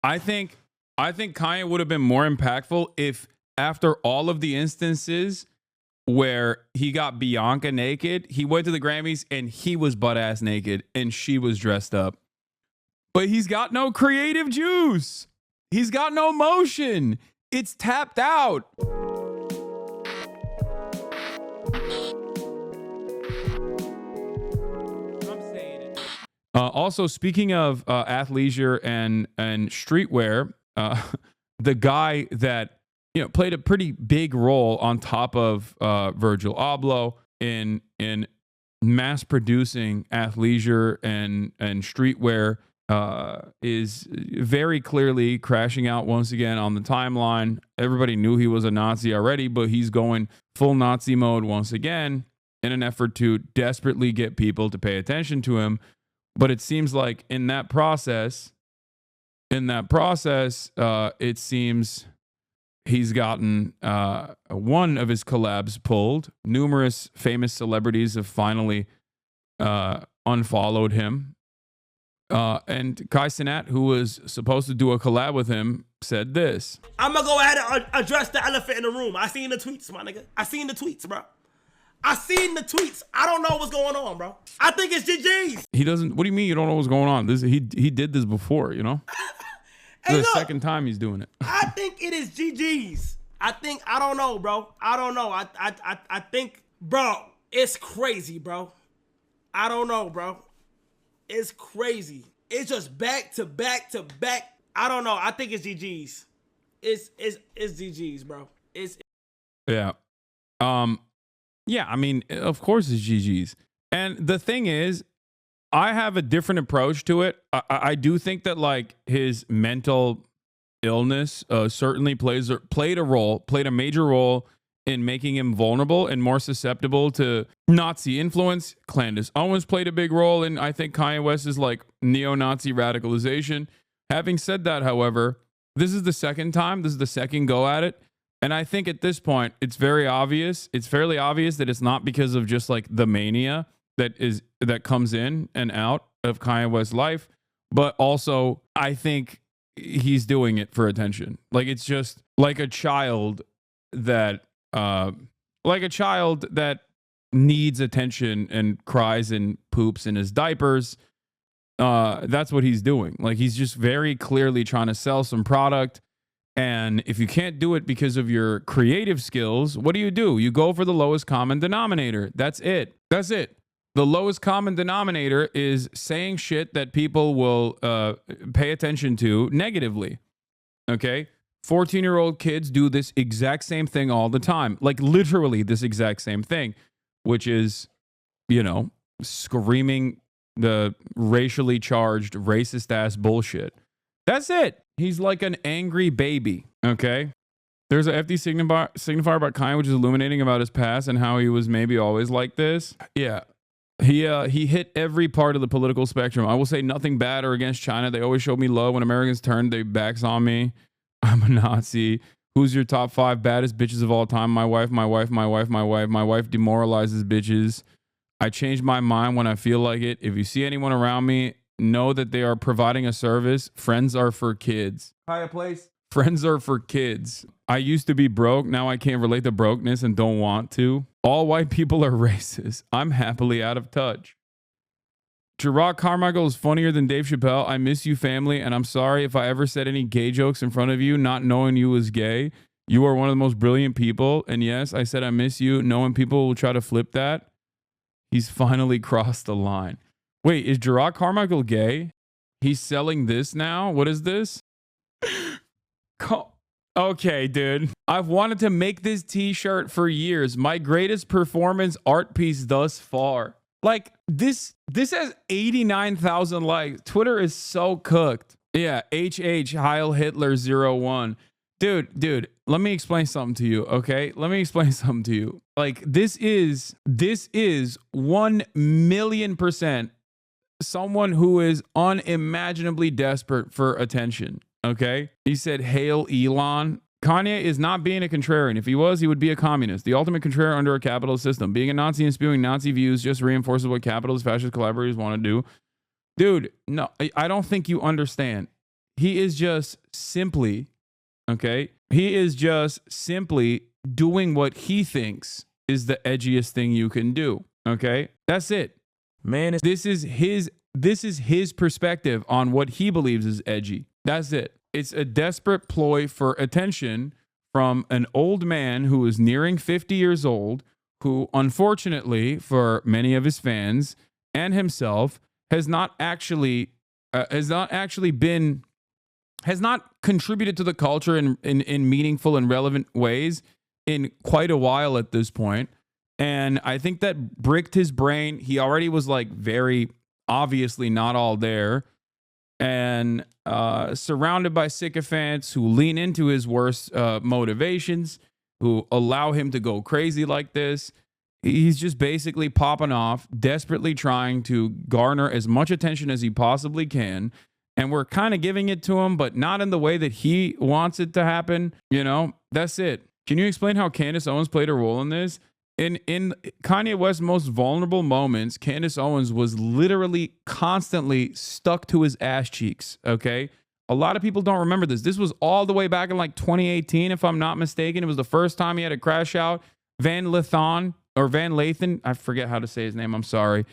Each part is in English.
I think Kanye would have been more impactful if after all of the instances where he got Bianca naked, he went to the Grammys and he was butt ass naked and she was dressed up. But he's got no creative juice. He's got no motion. It's tapped out. Also, speaking of athleisure and streetwear, the guy that played a pretty big role on top of Virgil Abloh in mass producing athleisure and streetwear is very clearly crashing out once again on the timeline. Everybody knew he was a Nazi already, but he's going full Nazi mode once again in an effort to desperately get people to pay attention to him. But it seems like in that process, it seems he's gotten one of his collabs pulled. Numerous famous celebrities have finally unfollowed him. And Kai Cenat, who was supposed to do a collab with him, said this. I'm going to go ahead and address the elephant in the room. I seen the tweets, my nigga. I seen the tweets, bro. I seen the tweets. I don't know what's going on, bro. I think it's GG's. He doesn't. What do you mean you don't know what's going on? He did this before, Hey, the second time he's doing it. I think it is GG's. I don't know, bro. I don't know. I think, bro, it's crazy, bro. I don't know, bro. It's crazy. It's just back to back to back. I don't know. I think it's GG's. It's GG's, bro. Yeah. Yeah, I mean, of course it's GG's. And the thing is, I have a different approach to it. I do think that like his mental illness certainly played a major role in making him vulnerable and more susceptible to Nazi influence. Candace Owens played a big role in, I think, Kanye West's like neo-Nazi radicalization. Having said that, however, this is the second time. This is the second go at it. And I think at this point, it's very obvious. It's fairly obvious that it's not because of just like the mania that comes in and out of Kanye West's life, but also I think he's doing it for attention. Like it's just like a child that needs attention and cries and poops in his diapers. That's what he's doing. Like he's just very clearly trying to sell some product. And if you can't do it because of your creative skills, what do? You go for the lowest common denominator. That's it. The lowest common denominator is saying shit that people will pay attention to negatively. Okay? 14-year-old kids do this exact same thing all the time. Like literally this exact same thing, which is, screaming the racially charged, racist ass bullshit. That's it. He's like an angry baby, okay? There's an FD signifier about Kanye, which is illuminating about his past and how he was maybe always like this. Yeah. He hit every part of the political spectrum. I will say nothing bad or against China. They always showed me love. When Americans turned their backs on me, I'm a Nazi. Who's your top 5 baddest bitches of all time? My wife, my wife, my wife, my wife. My wife demoralizes bitches. I change my mind when I feel like it. If you see anyone around me, know that they are providing a service. Friends are for kids. Higher place. Friends are for kids. I used to be broke. Now I can't relate to brokenness and don't want to. All white people are racist. I'm happily out of touch. Gerard Carmichael is funnier than Dave Chappelle. I miss you, family, and I'm sorry if I ever said any gay jokes in front of you, not knowing you was gay. You are one of the most brilliant people. And yes, I said I miss you, knowing people will try to flip that. He's finally crossed the line. Wait, is Gerard Carmichael gay? He's selling this now? What is this? Okay, dude. I've wanted to make this t-shirt for years. My greatest performance art piece thus far. Like, this has 89,000 likes. Twitter is so cooked. Yeah, HH Heil Hitler 01. Dude, let me explain something to you, okay? Let me explain something to you. Like, this is 1,000,000% someone who is unimaginably desperate for attention, okay? He said, hail Elon. Kanye is not being a contrarian. If he was, he would be a communist. The ultimate contrarian under a capitalist system. Being a Nazi and spewing Nazi views just reinforces what capitalist fascist collaborators want to do. Dude, no, I don't think you understand. he is just simply, okay? He is just simply doing what he thinks is the edgiest thing you can do, okay? That's it. Man, This is his perspective on what he believes is edgy. That's it. It's a desperate ploy for attention from an old man who is nearing 50 years old, who unfortunately for many of his fans and himself has not contributed to the culture in meaningful and relevant ways in quite a while at this point. And I think that bricked his brain. He already was like very obviously not all there, and surrounded by sycophants who lean into his worst motivations, who allow him to go crazy like this. He's just basically popping off, desperately trying to garner as much attention as he possibly can. And we're kind of giving it to him, but not in the way that he wants it to happen. You know, that's it. Can you explain how Candace Owens played a role in this? In Kanye West's most vulnerable moments, Candace Owens was literally constantly stuck to his ass cheeks, okay? A lot of people don't remember this. This was all the way back in like 2018, if I'm not mistaken. It was the first time he had a crash out. Van Lathan, I forget how to say his name, I'm sorry,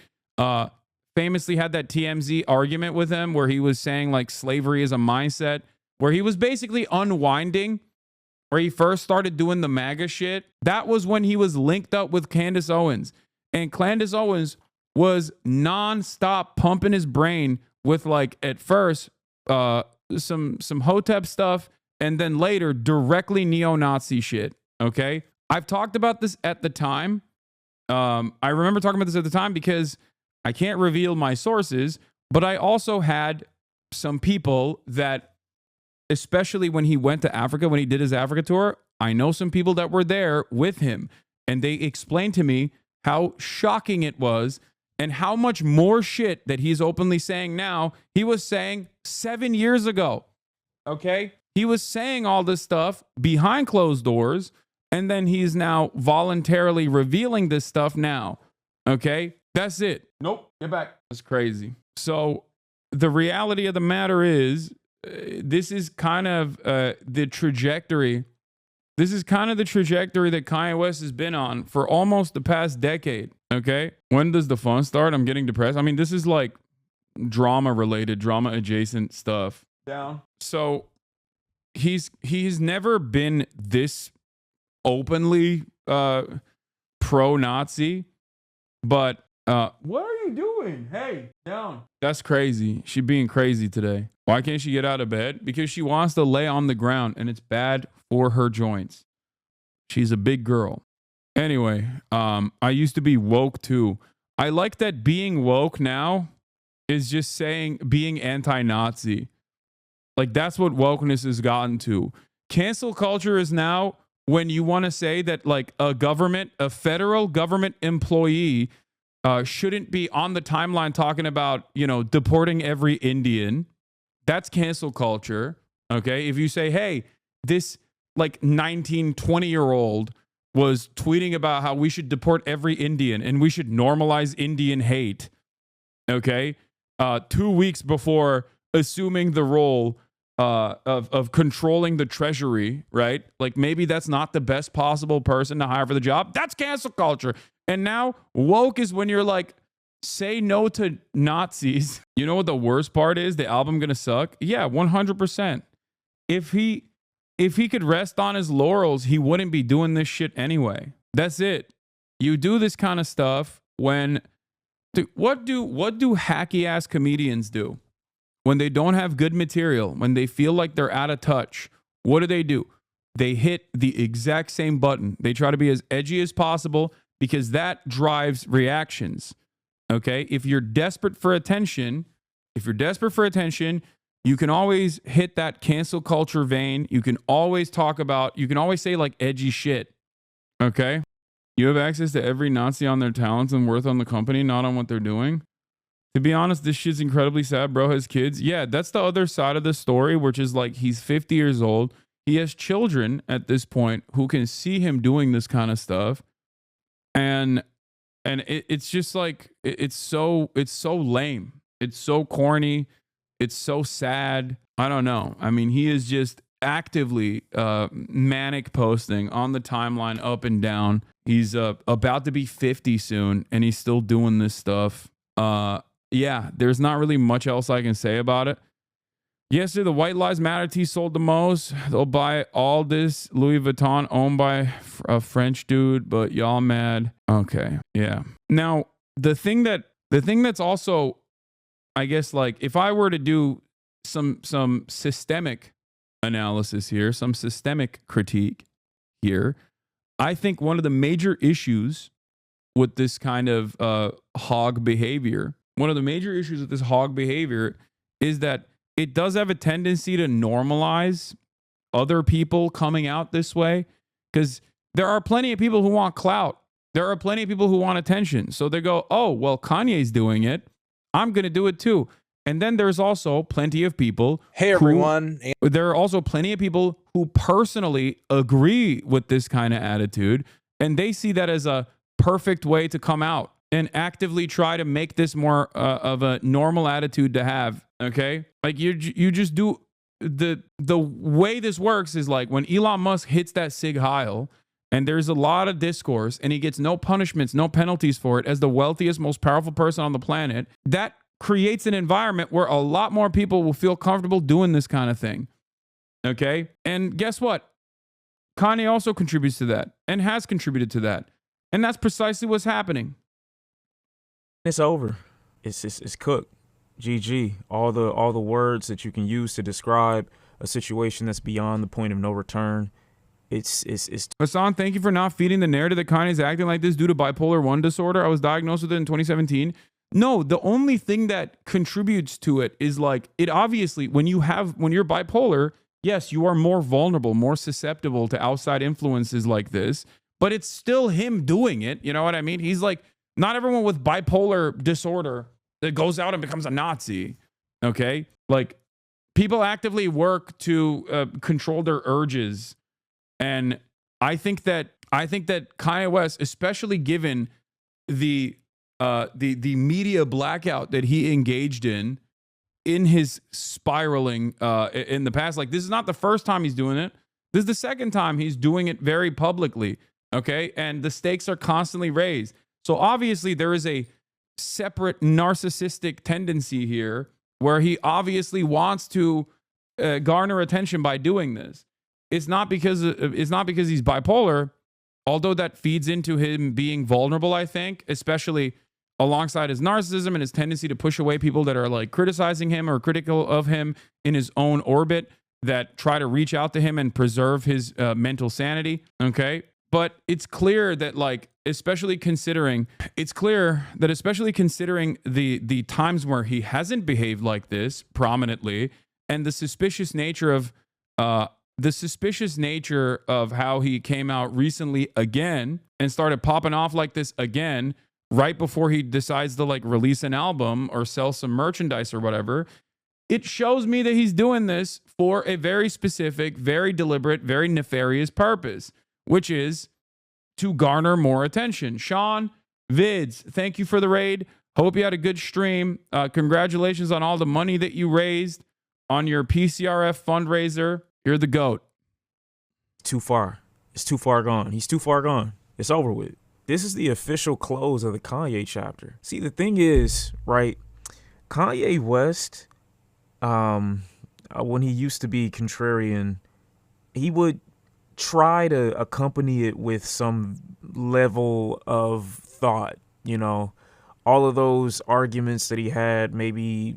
famously had that TMZ argument with him where he was saying like slavery is a mindset, where he was basically unwinding, where he first started doing the MAGA shit. That was when he was linked up with Candace Owens. And Candace Owens was nonstop pumping his brain with like at first some Hotep stuff, and then later directly neo-Nazi shit. Okay. I've talked about this at the time. I remember talking about this at the time because I can't reveal my sources, but I also had some people that, especially when he went to Africa, when he did his Africa tour, I know some people that were there with him, and they explained to me how shocking it was and how much more shit that he's openly saying now he was saying 7 years ago. Okay? He was saying all this stuff behind closed doors, and then he's now voluntarily revealing this stuff now. Okay? That's it. Nope. Get back. That's crazy. So the reality of the matter is, this is kind of the trajectory. This is kind of the trajectory that Kanye West has been on for almost the past decade. Okay. When does the fun start? I'm getting depressed. I mean, this is like drama related, drama adjacent stuff. Down. So he's never been this openly pro-Nazi, but what are you doing? Hey, down. That's crazy. She being crazy today. Why can't she get out of bed? Because she wants to lay on the ground and it's bad for her joints. She's a big girl. Anyway, I used to be woke too. I like that being woke now is just saying being anti-Nazi. Like that's what wokeness has gotten to. Cancel culture is now when you want to say that like a federal government employee shouldn't be on the timeline talking about, deporting every Indian. That's cancel culture. Okay. If you say, hey, this like 19, 20-year-old was tweeting about how we should deport every Indian and we should normalize Indian hate. Okay. 2 weeks before assuming the role of controlling the treasury, right? Like maybe that's not the best possible person to hire for the job. That's cancel culture. And now woke is when you're like, say no to Nazis. You know what the worst part is? The album gonna suck? Yeah, 100%. If he could rest on his laurels, he wouldn't be doing this shit anyway. That's it. You do this kind of stuff when what do hacky ass comedians do? When they don't have good material, when they feel like they're out of touch, what do? They hit the exact same button. They try to be as edgy as possible because that drives reactions. Okay? If you're desperate for attention, you can always hit that cancel culture vein. You can always say like edgy shit. Okay? You have access to every Nazi on their talents and worth on the company, not on what they're doing. To be honest, this shit's incredibly sad, bro. His kids. Yeah, that's the other side of the story, which is like he's 50 years old. He has children at this point who can see him doing this kind of stuff. And it's just like, it's so lame. It's so corny. It's so sad. I don't know. I mean, he is just actively manic posting on the timeline up and down. He's about to be 50 soon, and he's still doing this stuff. Yeah, there's not really much else I can say about it. Yesterday, the White Lives Matter tee sold the most. They'll buy all this Louis Vuitton owned by a French dude, but y'all mad. Okay, yeah. Now, the thing that's also, I guess, like, if I were to do some systemic analysis here, some systemic critique here, I think one of the major issues with this kind of hog behavior, is that it does have a tendency to normalize other people coming out this way, because there are plenty of people who want clout. There are plenty of people who want attention. So they go, oh, well, Kanye's doing it, I'm going to do it too. And then there's also plenty of people. Hey, everyone. There are also plenty of people who personally agree with this kind of attitude, and they see that as a perfect way to come out and actively try to make this more of a normal attitude to have. Okay, like you just do the way this works is like when Elon Musk hits that Sig Heil, and there's a lot of discourse, and he gets no punishments, no penalties for it as the wealthiest, most powerful person on the planet. That creates an environment where a lot more people will feel comfortable doing this kind of thing. Okay, and guess what? Kanye also contributes to that and has contributed to that, and that's precisely what's happening. It's over. It's cooked. GG. All the words that you can use to describe a situation that's beyond the point of no return. It's Hasan, thank you for not feeding the narrative that Kanye's acting like this due to bipolar 1 disorder. I was diagnosed with it in 2017. No, the only thing that contributes to it is like, it obviously, when you're bipolar, yes, you are more vulnerable, more susceptible to outside influences like this, but it's still him doing it. You know what I mean? He's like, not everyone with bipolar disorder that goes out and becomes a Nazi. Okay. Like, people actively work to control their urges. And I think that Kanye West, especially given the media blackout that he engaged in his spiraling in the past, like, this is not the first time he's doing it. This is the second time he's doing it very publicly. Okay. And the stakes are constantly raised. So obviously there is a separate narcissistic tendency here where he obviously wants to garner attention by doing this. It's not because he's bipolar, although that feeds into him being vulnerable, I think, especially alongside his narcissism and his tendency to push away people that are like criticizing him or critical of him in his own orbit, that try to reach out to him and preserve his mental sanity. Okay. But it's clear that, like, especially considering the times where he hasn't behaved like this prominently, and the suspicious nature of how he came out recently again and started popping off like this again right before he decides to like release an album or sell some merchandise or whatever. It shows me that he's doing this for a very specific, very deliberate, very nefarious purpose, which is to garner more attention. Shawn, Vids, thank you for the raid. Hope you had a good stream. Congratulations on all the money that you raised on your PCRF fundraiser. You're the GOAT. too far. It's too far gone. He's too far gone. It's over with. This is the official close of the Kanye chapter. See, the thing is, right, Kanye West, when he used to be contrarian, he would try to accompany it with some level of thought, you know. All of those arguments that he had maybe,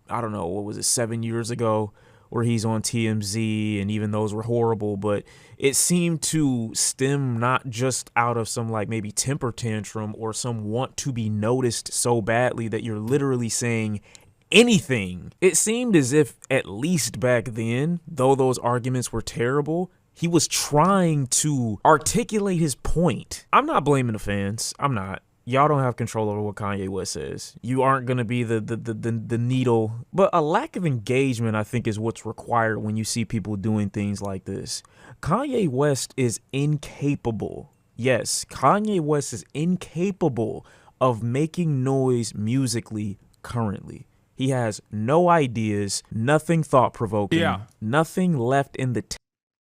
I don't know, what was it, 7 years ago, where he's on TMZ, and even those were horrible, but it seemed to stem not just out of some like maybe temper tantrum or some want to be noticed so badly that you're literally saying anything. It seemed as if, at least back then, though those arguments were terrible, he was trying to articulate his point. I'm not blaming the fans. I'm not. Y'all don't have control over what Kanye West says. You aren't going to be the needle. But a lack of engagement, I think, is what's required when you see people doing things like this. Kanye West is incapable. Yes, Kanye West is incapable of making noise musically currently. He has no ideas, nothing thought-provoking, Yeah. nothing left in the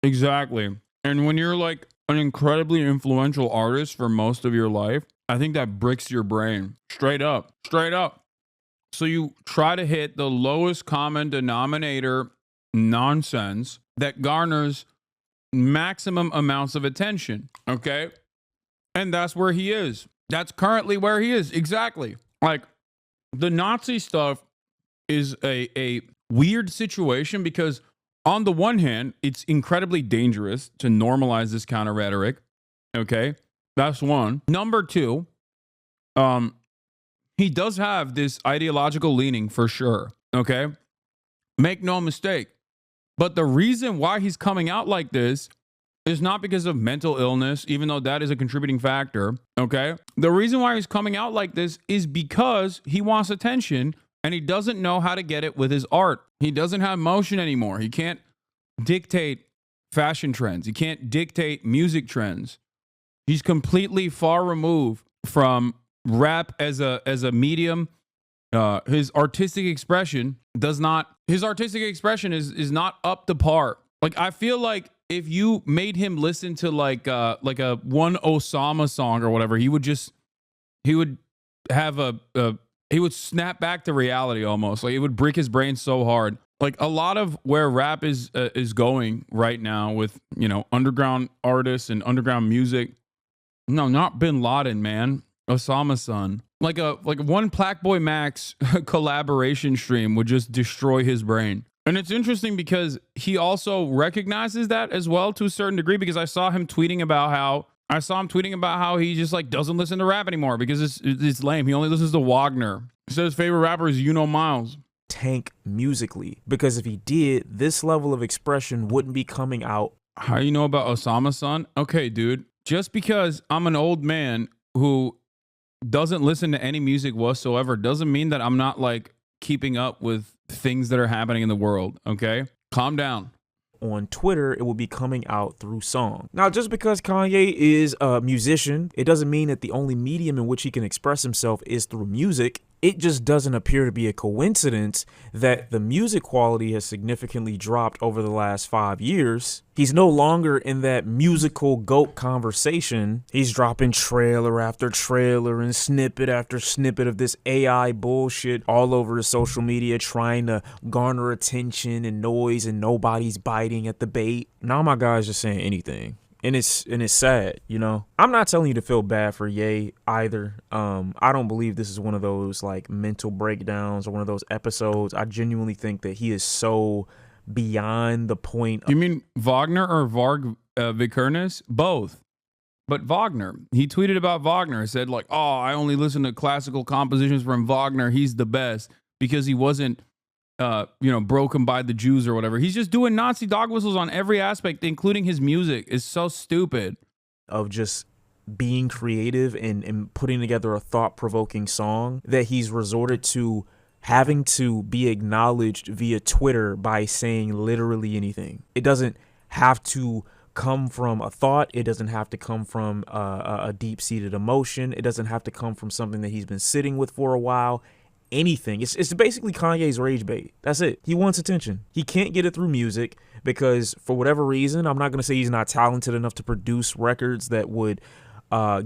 Exactly. And when you're like an incredibly influential artist for most of your life, I think that bricks your brain. Straight up. Straight up. So you try to hit the lowest common denominator nonsense that garners maximum amounts of attention. Okay. And that's where he is. That's currently where he is. Exactly. Like the Nazi stuff is a weird situation because on the one hand, it's incredibly dangerous to normalize this kind of rhetoric. Okay. That's one. Number two, he does have this ideological leaning for sure. Okay. Make no mistake. But the reason why he's coming out like this is not because of mental illness, even though that is a contributing factor. Okay. The reason why he's coming out like this is because he wants attention and he doesn't know how to get it with his art. He doesn't have motion anymore. He can't dictate fashion trends. He can't dictate music trends. He's completely far removed from rap as a medium. His artistic expression is not up to par. Like I feel like if you made him listen to like a one Osama song or whatever, he would snap back to reality almost. Like it would break his brain so hard. Like a lot of where rap is going right now with, you know, underground artists and underground music. No, not Bin Laden, man. Osama's son. Like one Black Boy Max collaboration stream would just destroy his brain. And it's interesting because he also recognizes that as well to a certain degree, because I saw him tweeting about how he just like doesn't listen to rap anymore because it's lame. He only listens to Wagner. He said his favorite rapper is Miles. tank musically, because if he did, this level of expression wouldn't be coming out. How you know about Osama's son? Okay, dude. Just because I'm an old man who doesn't listen to any music whatsoever doesn't mean that I'm not like keeping up with things that are happening in the world. Okay, calm down. On Twitter, it will be coming out through song. Now, just because Kanye is a musician, it doesn't mean that the only medium in which he can express himself is through music. It just doesn't appear to be a coincidence that the music quality has significantly dropped over the last 5 years. He's no longer in that musical GOAT conversation. He's dropping trailer after trailer and snippet after snippet of this AI bullshit all over his social media, trying to garner attention and noise, and nobody's biting at the bait. Now my guy's just saying anything. And it's sad, you know. I'm not telling you to feel bad for Ye either. I don't believe this is one of those like mental breakdowns or one of those episodes. I genuinely think that he is so beyond the point. You mean Wagner or Vikernes? Both. But Wagner, he tweeted about Wagner. He said like, oh, I only listen to classical compositions from Wagner. He's the best because he wasn't broken by the Jews or whatever. He's just doing Nazi dog whistles on every aspect, including his music. It's so stupid. Of just being creative and putting together a thought-provoking song that he's resorted to having to be acknowledged via Twitter by saying literally anything. It doesn't have to come from a thought. It doesn't have to come from a deep-seated emotion. It doesn't have to come from something that he's been sitting with for a while. Anything. It's basically Kanye's rage bait. That's it. He wants attention. He can't get it through music because for whatever reason, I'm not going to say he's not talented enough to produce records that would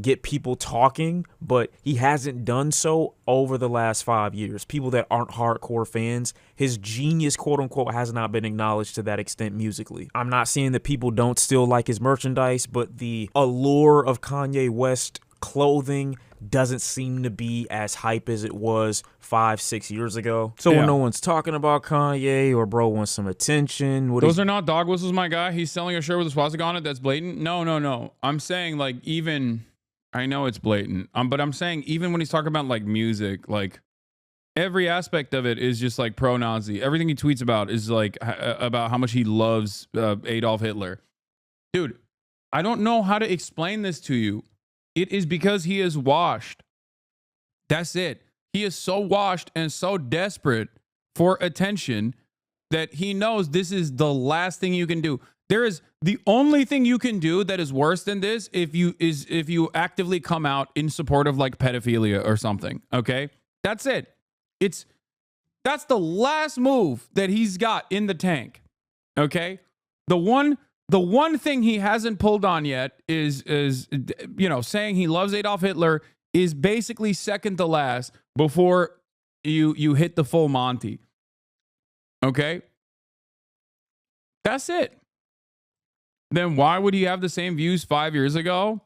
get people talking, but he hasn't done so over the last 5 years. People that aren't hardcore fans, his genius, quote unquote, has not been acknowledged to that extent musically. I'm not saying that people don't still like his merchandise, but the allure of Kanye West clothing doesn't seem to be as hype as it was 5-6 years ago. So when no one's talking about Kanye or bro wants some attention, those are not dog whistles, my guy. He's selling a shirt with a swastika on it. That's blatant. No. I'm saying like even I know it's blatant. But I'm saying even when he's talking about like music, like every aspect of it is just like pro-Nazi. Everything he tweets about is like about how much he loves Adolf Hitler. Dude, I don't know how to explain this to you. It is because he is washed. That's it. He is so washed and so desperate for attention that he knows this is the last thing you can do. There is the only thing you can do that is worse than this if you actively come out in support of like pedophilia or something. Okay? That's it. That's That's the last move that he's got in the tank. Okay? The one thing he hasn't pulled on yet is saying he loves Adolf Hitler is basically second to last before you hit the full Monty. Okay? That's it. Then why would he have the same views 5 years ago?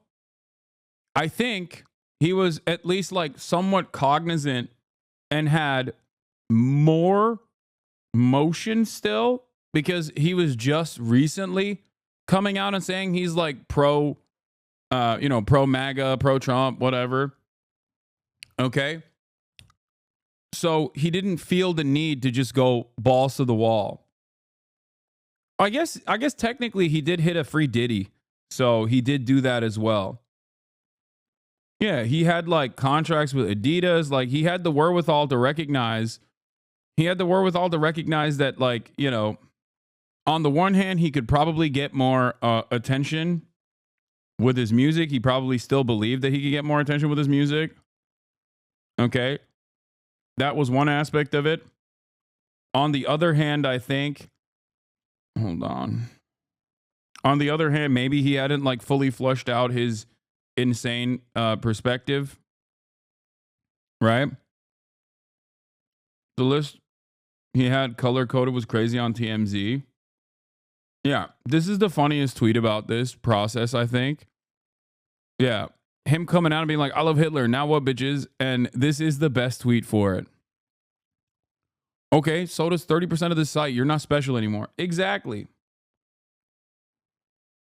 I think he was at least like somewhat cognizant and had more motion still because he was just recently coming out and saying he's like pro MAGA, pro Trump, whatever. Okay. So he didn't feel the need to just go balls to the wall. I guess technically he did hit a free Diddy. So he did do that as well. Yeah, he had like contracts with Adidas. Like he had the wherewithal to recognize that, like, on the one hand, he could probably get more attention with his music. He probably still believed that he could get more attention with his music. Okay. That was one aspect of it. On the other hand, I think, hold on. On the other hand, maybe he hadn't like fully flushed out his insane perspective. Right? The list he had color coded was crazy on TMZ. Yeah, this is the funniest tweet about this process, I think. Yeah, him coming out and being like, I love Hitler, now what, bitches? And this is the best tweet for it. Okay, so does 30% of the site. You're not special anymore. Exactly.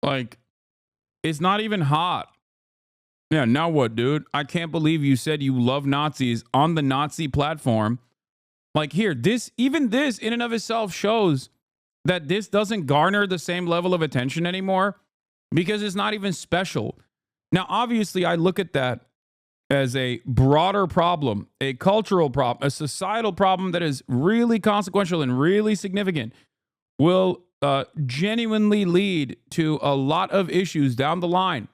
Like, it's not even hot. Yeah, now what, dude? I can't believe you said you love Nazis on the Nazi platform. Like, here, this in and of itself shows that this doesn't garner the same level of attention anymore because it's not even special. Now, obviously, I look at that as a broader problem, a cultural problem, a societal problem that is really consequential and really significant, will genuinely lead to a lot of issues down the line.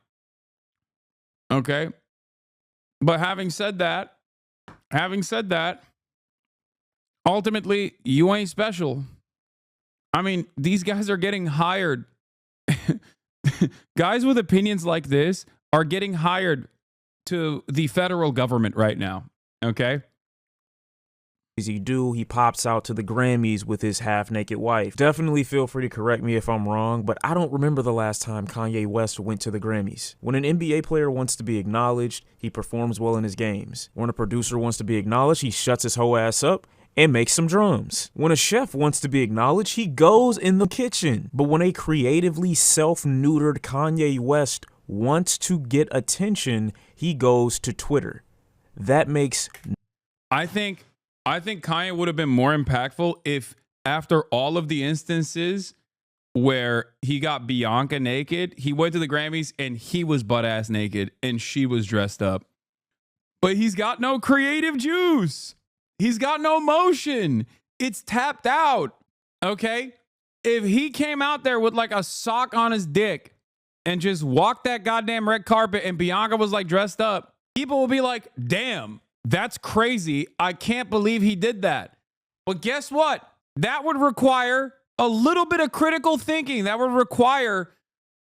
Okay? But having said that, ultimately, you ain't special. I mean, these guys are getting hired. Guys with opinions like this are getting hired to the federal government right now. Okay? He pops out to the Grammys with his half-naked wife. Definitely feel free to correct me if I'm wrong, but I don't remember the last time Kanye West went to the Grammys. When an NBA player wants to be acknowledged, he performs well in his games. When a producer wants to be acknowledged, he shuts his whole ass up and makes some drums. When a chef wants to be acknowledged, he goes in the kitchen. But when a creatively self-neutered Kanye West wants to get attention, he goes to Twitter. That makes... I think Kanye would have been more impactful if, after all of the instances where he got Bianca naked, he went to the Grammys and he was butt-ass naked and she was dressed up. But he's got no creative juice. He's got no motion. It's tapped out. Okay? If he came out there with like a sock on his dick and just walked that goddamn red carpet and Bianca was like dressed up, people will be like, damn, that's crazy. I can't believe he did that. But guess what? That would require a little bit of critical thinking. That would require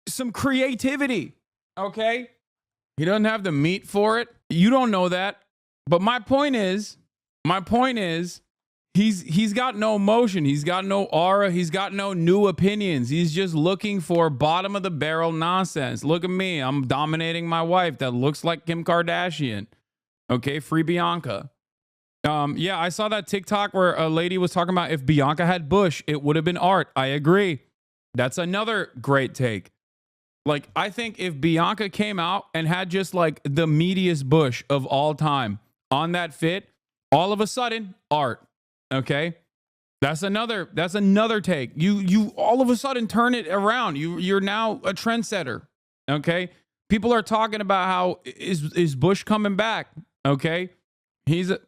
some creativity. Okay? He doesn't have the meat for it. You don't know that. But my point is, he's got no motion. He's got no aura. He's got no new opinions. He's just looking for bottom of the barrel nonsense. Look at me. I'm dominating my wife that looks like Kim Kardashian. Okay, free Bianca. Yeah, I saw that TikTok where a lady was talking about if Bianca had bush, it would have been art. I agree. That's another great take. Like, I think if Bianca came out and had just like the meatiest bush of all time on that fit, all of a sudden, art. Okay? That's another take. You all of a sudden turn it around. You're now a trendsetter. Okay? People are talking about how is Bush coming back? Okay? He's a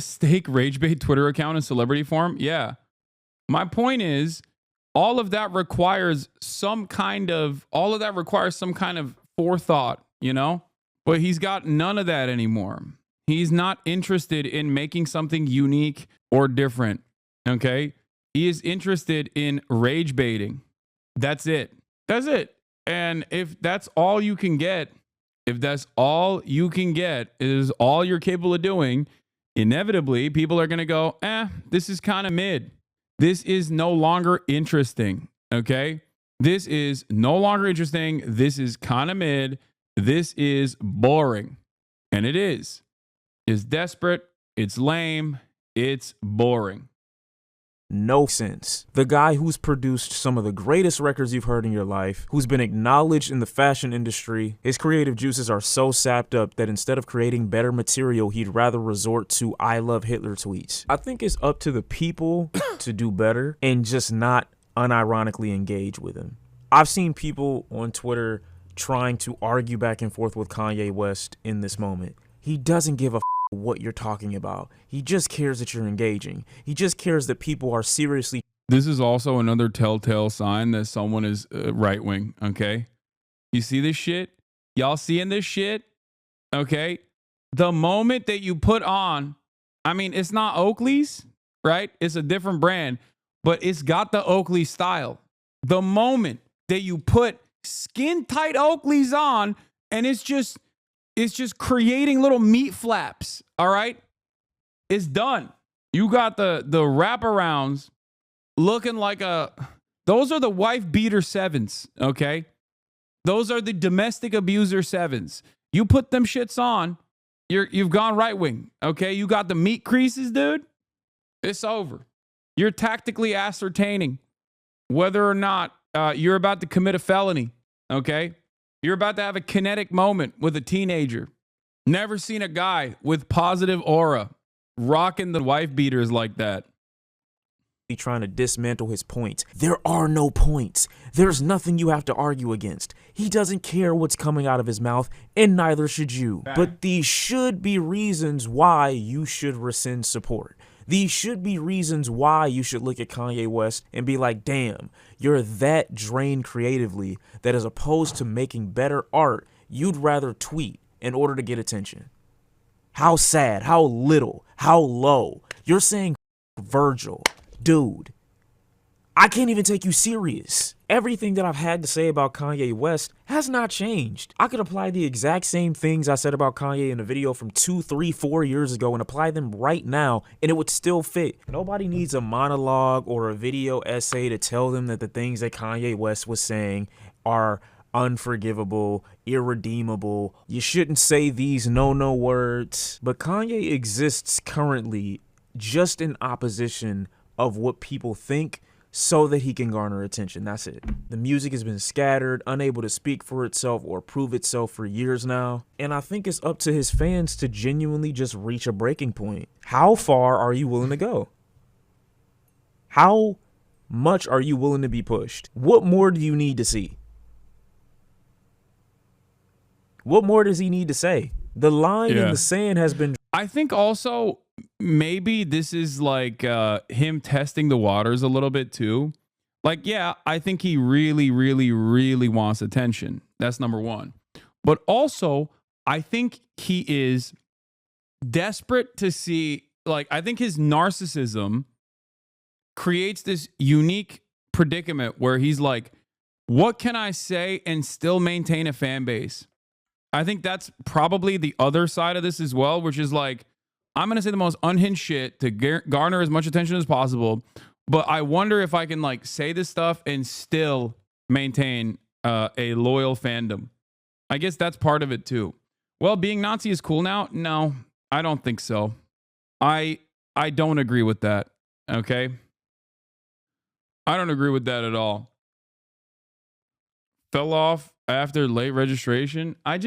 steak rage bait Twitter account in celebrity form. Yeah. My point is, all of that requires some kind of forethought, you know? But he's got none of that anymore. He's not interested in making something unique or different. Okay. He is interested in rage baiting. That's it. That's it. And if that's all you can get, if that's all you can get is all you're capable of doing, inevitably people are going to go, this is kind of mid. This is no longer interesting. Okay. This is no longer interesting. This is kind of mid. This is boring. And it is. It's desperate. It's lame. It's boring. No sense. The guy who's produced some of the greatest records you've heard in your life, who's been acknowledged in the fashion industry, his creative juices are so sapped up that instead of creating better material, he'd rather resort to I love Hitler tweets. I think it's up to the people to do better and just not unironically engage with him. I've seen people on Twitter trying to argue back and forth with Kanye West in this moment. He doesn't give a what you're talking about. He just cares that you're engaging. He just cares that people are seriously. This is also another telltale sign that someone is right wing. Okay. You see this shit? Y'all seeing this shit? Okay. The moment that you put on, I mean, it's not Oakley's, right? It's a different brand, but it's got the Oakley style. The moment that you put skin tight Oakleys on and it's just creating little meat flaps. All right. It's done. You got the wraparounds looking like those are the wife beater sevens. Okay. Those are the domestic abuser sevens. You put them shits on, you've gone right wing. Okay. You got the meat creases, dude. It's over. You're tactically ascertaining whether or not you're about to commit a felony. Okay. You're about to have a kinetic moment with a teenager. Never seen a guy with positive aura rocking the wife beaters like that. Trying to dismantle his point. There are no points. There's nothing you have to argue against. He doesn't care what's coming out of his mouth, and neither should you. But these should be reasons why you should rescind support. These should be reasons why you should look at Kanye West and be like, damn, you're that drained creatively that as opposed to making better art, you'd rather tweet in order to get attention. How sad, how little, how low. You're saying Virgil. Dude, I can't even take you serious. Everything that I've had to say about Kanye West has not changed. I could apply the exact same things I said about Kanye in a video from 2, 3, 4 years ago and apply them right now, and it would still fit. Nobody needs a monologue or a video essay to tell them that the things that Kanye West was saying are unforgivable, irredeemable. You shouldn't say these no words. But Kanye exists currently just in opposition of what people think so that he can garner attention. That's it. The music has been scattered, unable to speak for itself or prove itself for years now. And I think it's up to his fans to genuinely just reach a breaking point. How far are you willing to go? How much are you willing to be pushed? What more do you need to see? What more does he need to say? The line in the sand has been... I think also maybe this is like him testing the waters a little bit too. Like, yeah, I think he really, really, really wants attention. That's number one. But also, I think he is desperate to see, like, I think his narcissism creates this unique predicament where he's like, what can I say and still maintain a fan base? I think that's probably the other side of this as well, which is like, I'm going to say the most unhinged shit to garner as much attention as possible. But I wonder if I can like say this stuff and still maintain a loyal fandom. I guess that's part of it too. Well, being Nazi is cool now? No, I don't think so. I don't agree with that. Okay. I don't agree with that at all. Fell off after late registration. I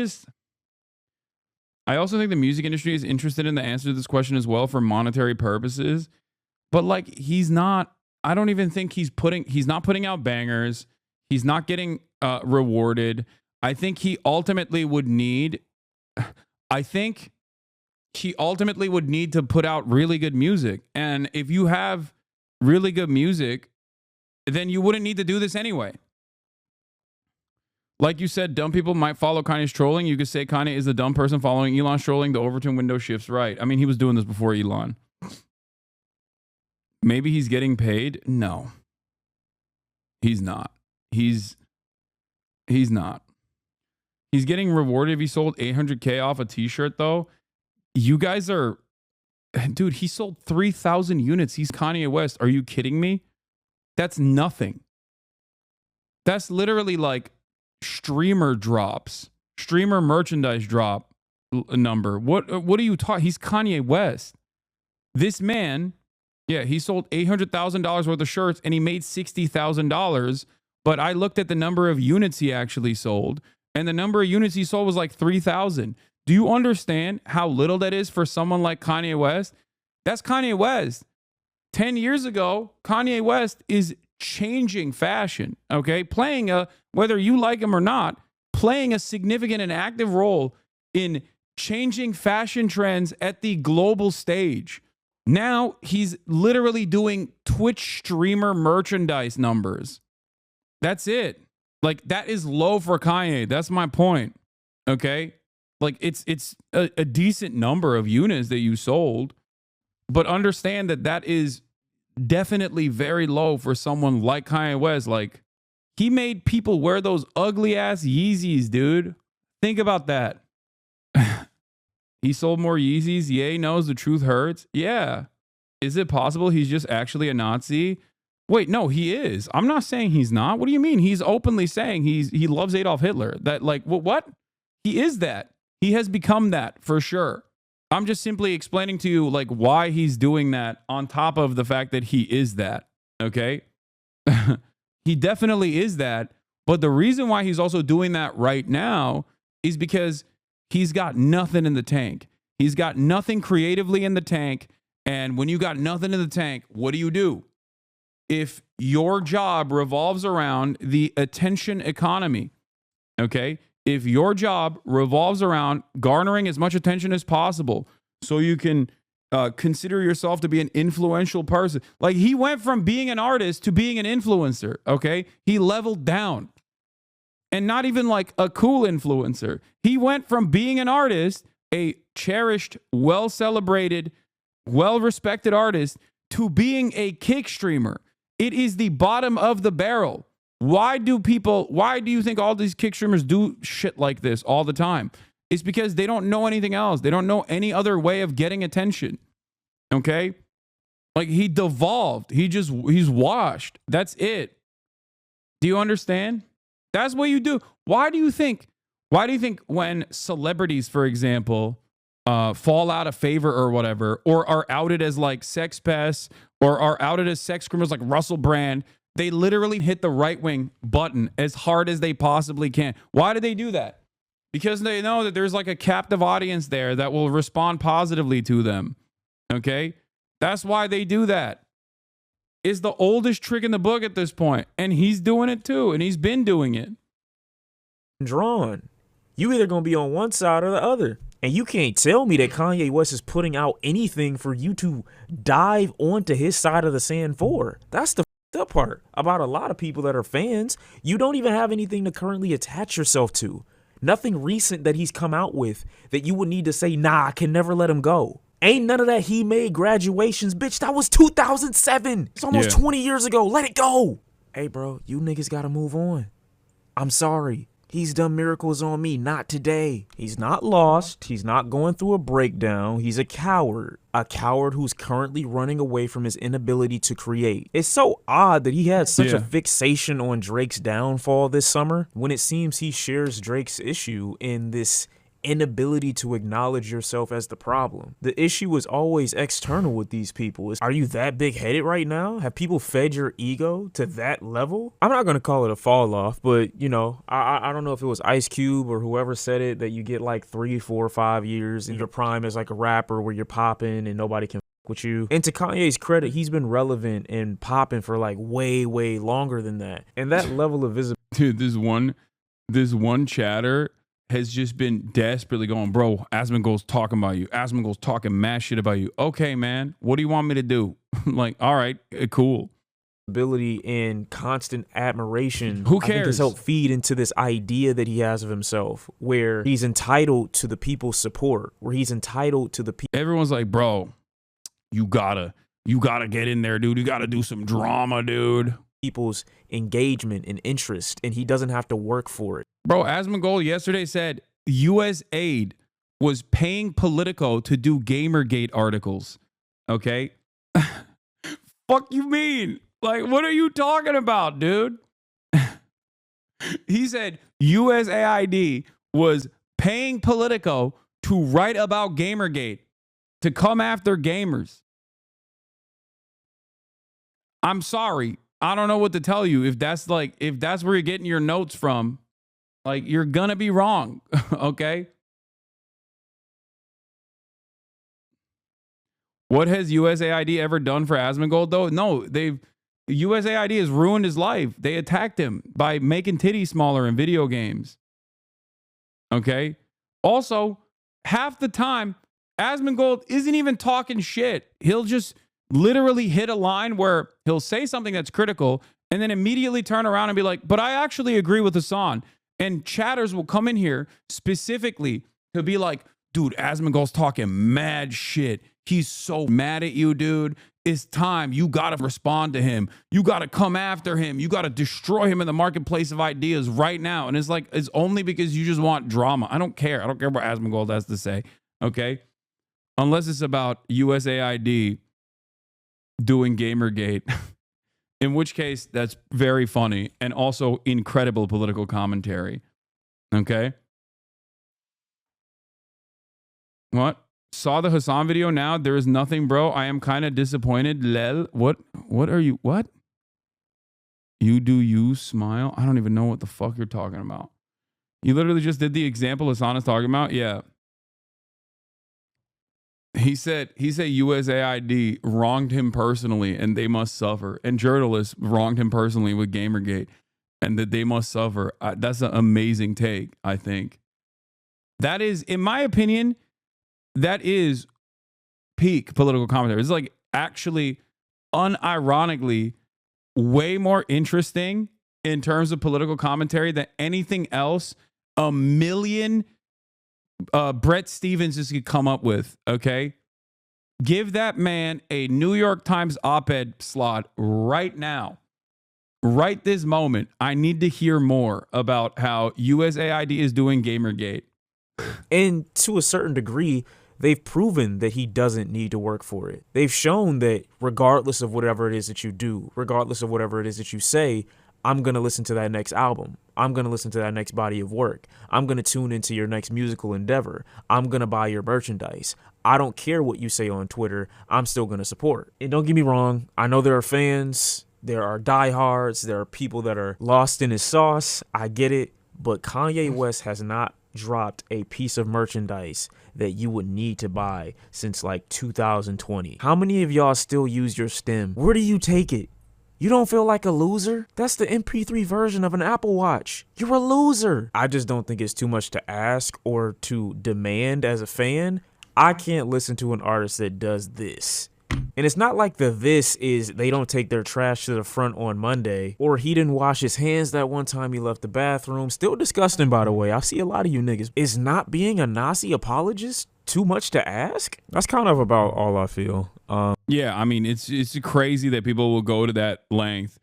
also think the music industry is interested in the answer to this question as well for monetary purposes. But like, I don't even think he's not putting out bangers. He's not getting rewarded. I think he ultimately would need to put out really good music. And if you have really good music, then you wouldn't need to do this anyway. Like you said, dumb people might follow Kanye's trolling. You could say Kanye is the dumb person following Elon's trolling. The Overton window shifts right. I mean, he was doing this before Elon. Maybe he's getting paid. No, he's not. He's not. He's getting rewarded if he sold 800K off a t-shirt, though. You guys are... Dude, he sold 3,000 units. He's Kanye West. Are you kidding me? That's nothing. That's literally like streamer drops. Streamer merchandise drop number. What are you talking? He's Kanye West. This man, yeah, he sold $800,000 worth of shirts and he made $60,000. But I looked at the number of units he actually sold, and the number of units he sold was like 3,000. Do you understand how little that is for someone like Kanye West? That's Kanye West. 10 years ago, Kanye West is changing fashion, okay? Playing whether you like him or not, playing a significant and active role in changing fashion trends at the global stage. Now he's literally doing Twitch streamer merchandise numbers. That's it. Like, that is low for Kanye. That's my point. Okay? Like, it's a decent number of units that you sold, but understand that that is definitely very low for someone like Kanye West. Like, he made people wear those ugly ass Yeezys, dude. Think about that. He sold more Yeezys. Ye knows the truth hurts. Yeah. Is it possible he's just actually a Nazi? Wait, no, he is. I'm not saying he's not. What do you mean? He's openly saying he loves Adolf Hitler. That, like, what? He is that. He has become that for sure. I'm just simply explaining to you, like, why he's doing that on top of the fact that he is that. Okay? He definitely is that. But the reason why he's also doing that right now is because he's got nothing in the tank. He's got nothing creatively in the tank. And when you got nothing in the tank, what do? If your job revolves around the attention economy, okay? If your job revolves around garnering as much attention as possible so you can consider yourself to be an influential person. Like, he went from being an artist to being an influencer, okay? He leveled down. And not even like a cool influencer. He went from being an artist, a cherished, well-celebrated, well-respected artist, to being a kick streamer. It is the bottom of the barrel. Why do you think all these kick streamers do shit like this all the time? It's because they don't know anything else. They don't know any other way of getting attention. Okay? Like, he devolved. He's washed. That's it. Do you understand? That's what you do. Why do you think when celebrities, for example, fall out of favor or whatever, or are outed as like sex pests, or are outed as sex criminals like Russell Brand, they literally hit the right-wing button as hard as they possibly can? Why do they do that? Because they know that there's like a captive audience there that will respond positively to them. Okay? That's why they do that. It's the oldest trick in the book at this point, and he's doing it too, and he's been doing it. Drawn. You either gonna be on one side or the other. And you can't tell me that Kanye West is putting out anything for you to dive onto his side of the sand for. That's the up part about a lot of people that are fans. You don't even have anything to currently attach yourself to. Nothing recent that he's come out with that you would need to say, nah, I can never let him go. Ain't none of that he made graduations, bitch. That was 2007. It's almost 20 years ago. Let it go. Hey, bro, you niggas gotta move on. I'm sorry. He's done miracles on me, not today. He's not lost. He's not going through a breakdown. He's a coward who's currently running away from his inability to create. It's so odd that he had such a fixation on Drake's downfall this summer when it seems he shares Drake's issue in this inability to acknowledge yourself as the problem. The issue is always external with these people. Are you that big-headed right now? Have people fed your ego to that level? I'm not going to call it a fall off, but you know, I don't know if it was Ice Cube or whoever said it, that you get like 3, 4, 5 years in your prime as like a rapper where you're popping and nobody can with you. And to Kanye's credit, he's been relevant and popping for like way longer than that. And that level of visibility. Dude, this one chatter has just been desperately going, bro, Asmongold's talking about you. Asmongold's talking mad shit about you. Okay, man, what do you want me to do? Like, all right, cool. ability and constant admiration, Who I think, has cares? helped feed into this idea that he has of himself, where he's entitled to the people's support, where he's entitled to the Everyone's like, bro, you gotta get in there, dude. You gotta do some drama, dude. people's engagement and interest, and he doesn't have to work for it. Bro, Asmongold yesterday said U.S. aid was paying Politico to do Gamergate articles. Okay? Fuck you mean? Like, what are you talking about, dude? He said USAID was paying Politico to write about Gamergate, to come after gamers. I'm sorry. I don't know what to tell you. If that's where you're getting your notes from, like, you're gonna be wrong. Okay? What has USAID ever done for Asmongold, though? No, USAID has ruined his life. They attacked him by making titties smaller in video games. Okay? Also, half the time, Asmongold isn't even talking shit. He'll just literally hit a line where he'll say something that's critical and then immediately turn around and be like, but I actually agree with Hasan. And chatters will come in here specifically to be like, dude, Asmongold's talking mad shit. He's so mad at you, dude. It's time. You got to respond to him. You got to come after him. You got to destroy him in the marketplace of ideas right now. And it's like, it's only because you just want drama. I don't care. I don't care what Asmongold has to say. Okay? Unless it's about USAID doing Gamergate, in which case that's very funny and also incredible political commentary. Okay? What? Saw the Hasan video now? There is nothing, bro. I am kind of disappointed. Lel. What are you? What? You smile? I don't even know what the fuck you're talking about. You literally just did the example Hasan is talking about? Yeah. He said USAID wronged him personally and they must suffer. And journalists wronged him personally with Gamergate and that they must suffer. That's an amazing take, I think. That is, in my opinion, that is peak political commentary. It's like actually unironically way more interesting in terms of political commentary than anything else a million Brett Stevens just could come up with. Okay? Give that man a New York Times op-ed slot right now. Right this moment. I need to hear more about how USAID is doing Gamergate. And to a certain degree, they've proven that he doesn't need to work for it. They've shown that regardless of whatever it is that you do, regardless of whatever it is that you say, I'm going to listen to that next album. I'm going to listen to that next body of work. I'm going to tune into your next musical endeavor. I'm going to buy your merchandise. I don't care what you say on Twitter. I'm still going to support. And don't get me wrong. I know there are fans. There are diehards. There are people that are lost in his sauce. I get it. But Kanye West has not dropped a piece of merchandise that you would need to buy since like 2020. How many of y'all still use your stem? Where do you take it? You don't feel like a loser? That's the MP3 version of an Apple Watch. You're a loser. I just don't think it's too much to ask or to demand as a fan. I can't listen to an artist that does this. And it's not like this is they don't take their trash to the front on Monday, or he didn't wash his hands that one time he left the bathroom. Still disgusting, by the way. I see a lot of you niggas. Is not being a Nazi apologist too much to ask? That's kind of about all I feel. Yeah, I mean, it's crazy that people will go to that length.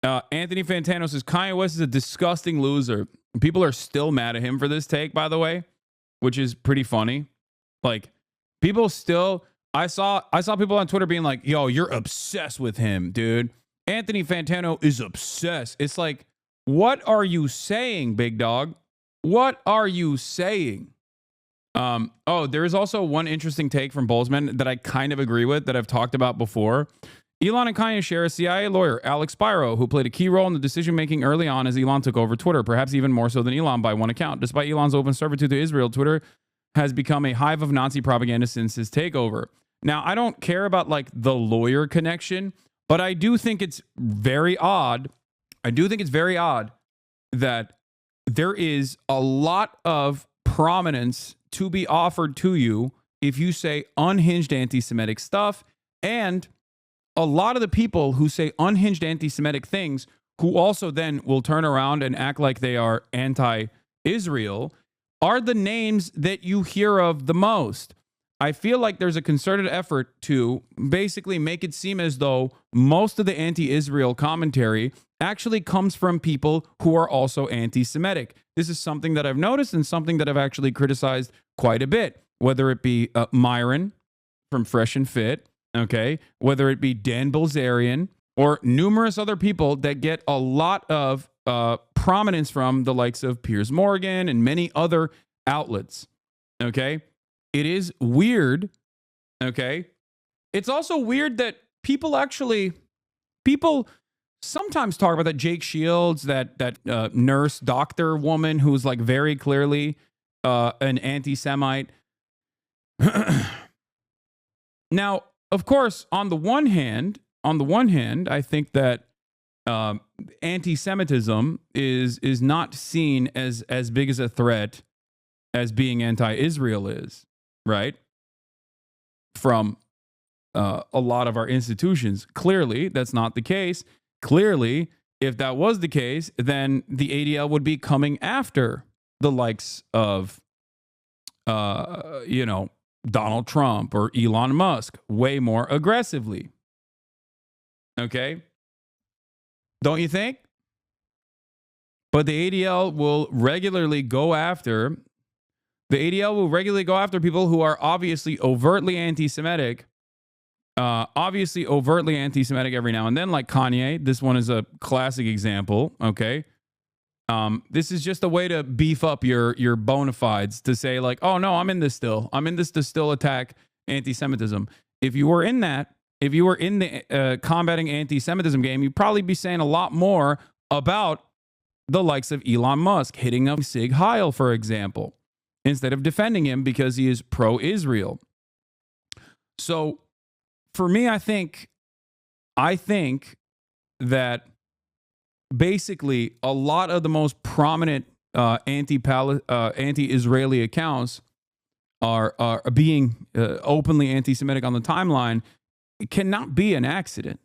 Anthony Fantano says Kanye West is a disgusting loser. People are still mad at him for this take, by the way, which is pretty funny. Like, people still... I saw people on Twitter being like, yo, you're obsessed with him, dude. Anthony Fantano is obsessed. It's like, what are you saying, big dog? What are you saying? There is also one interesting take from Bullsman that I kind of agree with that I've talked about before. Elon and Kanye share a CIA lawyer, Alex Spiro, who played a key role in the decision-making early on as Elon took over Twitter, perhaps even more so than Elon by one account. Despite Elon's open servitude to Israel, Twitter has become a hive of Nazi propaganda since his takeover. Now, I don't care about like the lawyer connection, but I do think it's very odd. That there is a lot of prominence to be offered to you if you say unhinged anti-Semitic stuff. And a lot of the people who say unhinged anti-Semitic things, who also then will turn around and act like they are anti-Israel, are the names that you hear of the most. I feel like there's a concerted effort to basically make it seem as though most of the anti-Israel commentary actually comes from people who are also anti-Semitic. This is something that I've noticed and something that I've actually criticized quite a bit, whether it be Myron from Fresh and Fit, okay, whether it be Dan Bilzerian or numerous other people that get a lot of prominence from the likes of Piers Morgan and many other outlets, okay? It is weird, okay? It's also weird that people sometimes talk about that Jake Shields, that nurse doctor woman who's like very clearly an anti-Semite. Now, of course, on the one hand, I think that anti-Semitism is not seen as big as a threat as being anti-Israel is, right? From a lot of our institutions. Clearly, that's not the case. Clearly, if that was the case, then the ADL would be coming after the likes of, Donald Trump or Elon Musk way more aggressively. Okay? Don't you think? But the ADL will regularly go after people who are obviously overtly anti-Semitic every now and then, like Kanye. This one is a classic example, okay? This is just a way to beef up your bona fides, to say like, oh no, I'm in this to still attack anti-Semitism. If you were in the combating anti-Semitism game, you'd probably be saying a lot more about the likes of Elon Musk hitting up Sig Heil, for example, instead of defending him because he is pro-Israel. So for me, I think that basically a lot of the most prominent anti-Israeli accounts are being openly anti-Semitic on the timeline. It cannot be an accident.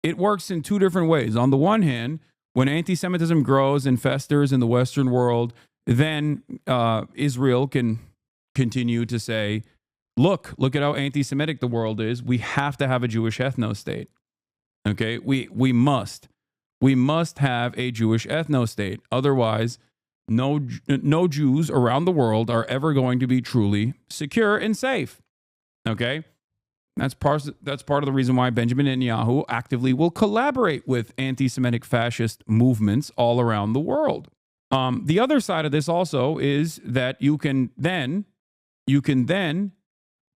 It works in two different ways. On the one hand, when anti-Semitism grows and festers in the Western world, then Israel can continue to say, look at how anti-Semitic the world is. We have to have a Jewish ethno-state. Okay, we must have a Jewish ethno-state. Otherwise, no Jews around the world are ever going to be truly secure and safe. Okay, that's part of the reason why Benjamin Netanyahu actively will collaborate with anti-Semitic fascist movements all around the world. The other side of this also is that you can then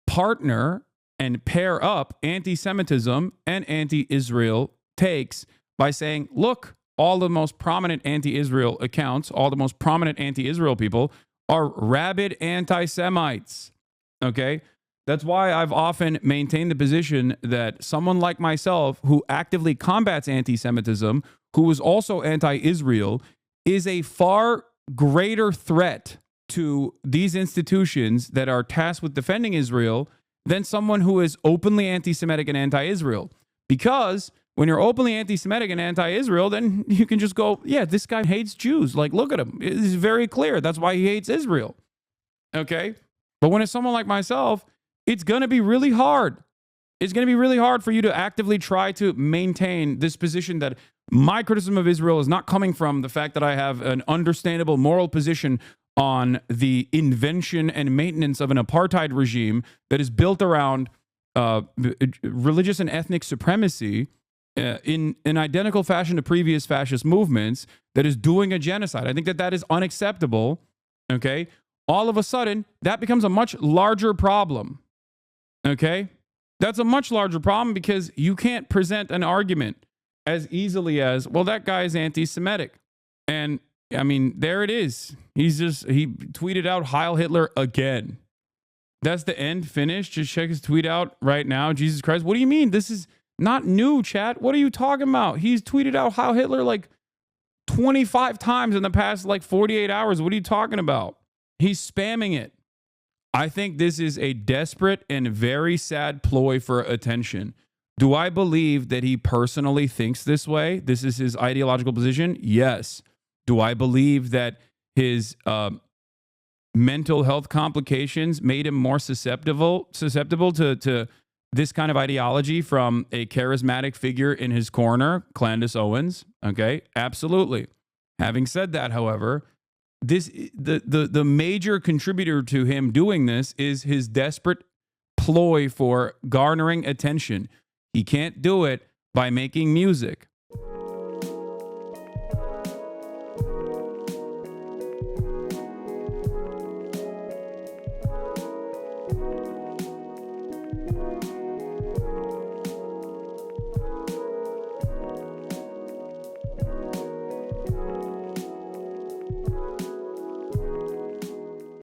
partner and pair up anti-Semitism and anti-Israel takes by saying, look, all the most prominent anti-Israel accounts, all the most prominent anti-Israel people are rabid anti-Semites. Okay? That's why I've often maintained the position that someone like myself who actively combats anti-Semitism, who is also anti-Israel, is a far greater threat to these institutions that are tasked with defending Israel than someone who is openly anti-Semitic and anti-Israel. Because when you're openly anti-Semitic and anti-Israel, then you can just go, yeah, this guy hates Jews. Like, look at him. It's very clear. That's why he hates Israel. Okay? But when it's someone like myself, it's going to be really hard. It's going to be really hard for you to actively try to maintain this position that my criticism of Israel is not coming from the fact that I have an understandable moral position on the invention and maintenance of an apartheid regime that is built around religious and ethnic supremacy in an identical fashion to previous fascist movements, that is doing a genocide. I think that is unacceptable, okay? All of a sudden, that becomes a much larger problem, okay? That's a much larger problem because you can't present an argument as easily as, well, that guy is anti-Semitic. And I mean, there it is. He tweeted out Heil Hitler again. That's the end, finish. Just check his tweet out right now. Jesus Christ. What do you mean? This is not new, chat. What are you talking about? He's tweeted out Heil Hitler like 25 times in the past like 48 hours. What are you talking about? He's spamming it. I think this is a desperate and very sad ploy for attention. Do I believe that he personally thinks this way? This is his ideological position? Yes. Do I believe that his mental health complications made him more susceptible to this kind of ideology from a charismatic figure in his corner, Candace Owens? Okay, absolutely. Having said that, however, the major contributor to him doing this is his desperate ploy for garnering attention. He can't do it by making music.